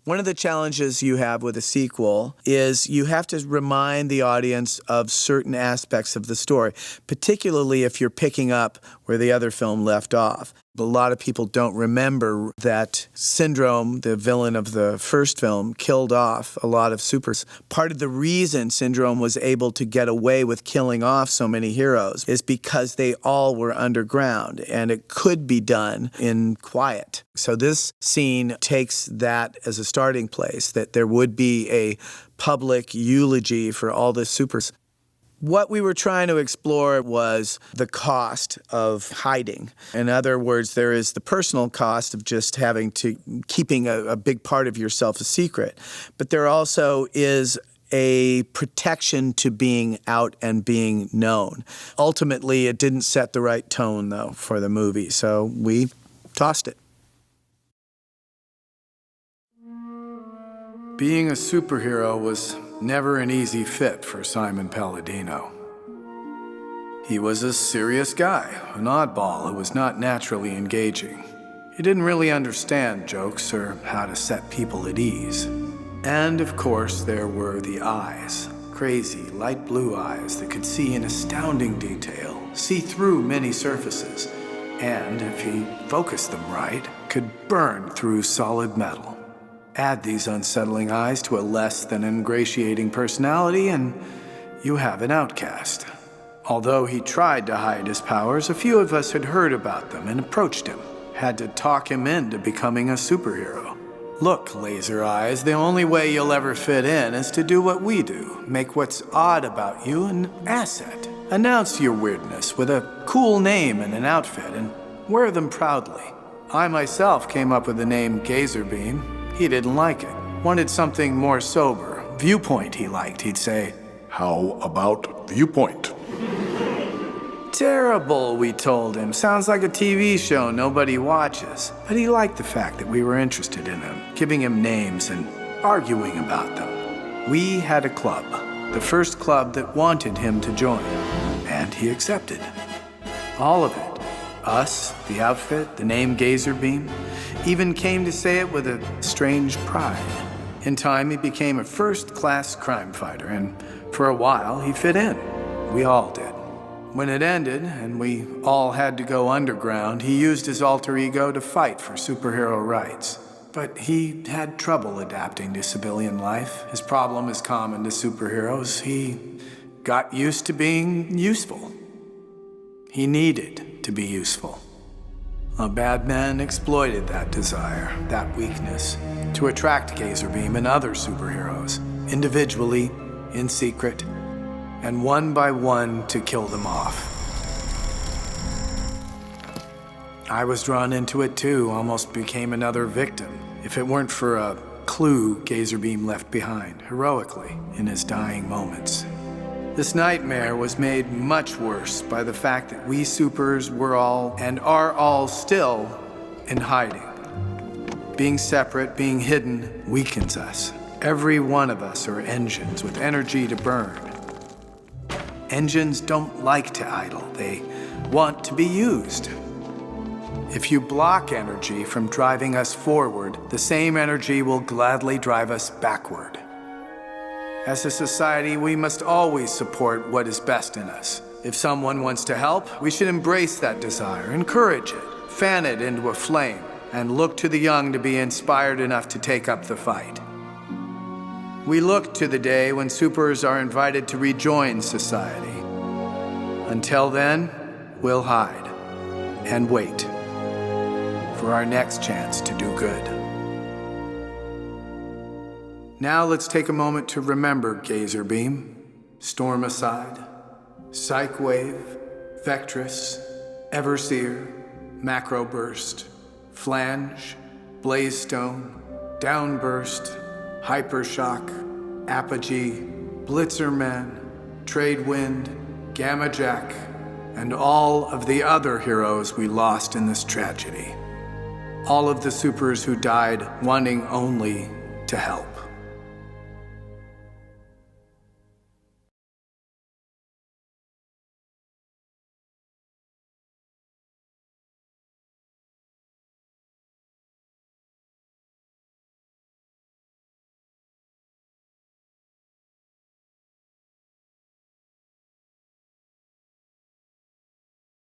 One of the challenges you have with a sequel is you have to remind the audience of certain aspects of the story, particularly if you're picking up where the other film left off. A lot of people don't remember that Syndrome, the villain of the first film, killed off a lot of supers. Part of the reason Syndrome was able to get away with killing off so many heroes is because they all were underground, and it could be done in quiet. So this scene takes that as a starting place, that there would be a public eulogy for all the supers. What we were trying to explore was the cost of hiding. In other words, there is the personal cost of just keeping a big part of yourself a secret. But there also is a protection to being out and being known. Ultimately, it didn't set the right tone, though, for the movie, so we tossed it. Being a superhero was never an easy fit for Simon Palladino. He was a serious guy, an oddball who was not naturally engaging. He didn't really understand jokes or how to set people at ease. And of course, there were the eyes. Crazy, light blue eyes that could see in astounding detail, see through many surfaces, and if he focused them right, could burn through solid metal. Add these unsettling eyes to a less than ingratiating personality, and you have an outcast. Although he tried to hide his powers, a few of us had heard about them and approached him, had to talk him into becoming a superhero. Look, Laser Eyes, the only way you'll ever fit in is to do what we do, make what's odd about you an asset. Announce your weirdness with a cool name and an outfit, and wear them proudly. I myself came up with the name Gazerbeam. He didn't like it. Wanted something more sober. Viewpoint he liked. He'd say, "How about Viewpoint?" "Terrible," we told him. "Sounds like a TV show nobody watches." But he liked the fact that we were interested in him, giving him names and arguing about them. We had a club, the first club that wanted him to join, and he accepted. All of it. Us, the outfit, the name Gazerbeam, even came to say it with a strange pride. In time, he became a first-class crime fighter, and for a while, he fit in. We all did. When it ended, and we all had to go underground, he used his alter ego to fight for superhero rights. But he had trouble adapting to civilian life. His problem is common to superheroes. He got used to being useful. He needed to be useful. A bad man exploited that desire, that weakness, to attract Gazerbeam and other superheroes, individually, in secret, and one by one to kill them off. I was drawn into it too, almost became another victim, if it weren't for a clue Gazerbeam left behind, heroically, in his dying moments. This nightmare was made much worse by the fact that we supers were all, and are all still, in hiding. Being separate, being hidden, weakens us. Every one of us are engines with energy to burn. Engines don't like to idle. They want to be used. If you block energy from driving us forward, the same energy will gladly drive us backward. As a society, we must always support what is best in us. If someone wants to help, we should embrace that desire, encourage it, fan it into a flame, and look to the young to be inspired enough to take up the fight. We look to the day when supers are invited to rejoin society. Until then, we'll hide and wait for our next chance to do good. Now let's take a moment to remember Gazerbeam, Stormicide, Psychwave, Vectress, Everseer, Macroburst, Flange, Blazestone, Downburst, Hypershock, Apogee, Blitzerman, Tradewind, Gamma Jack, and all of the other heroes we lost in this tragedy. All of the supers who died wanting only to help.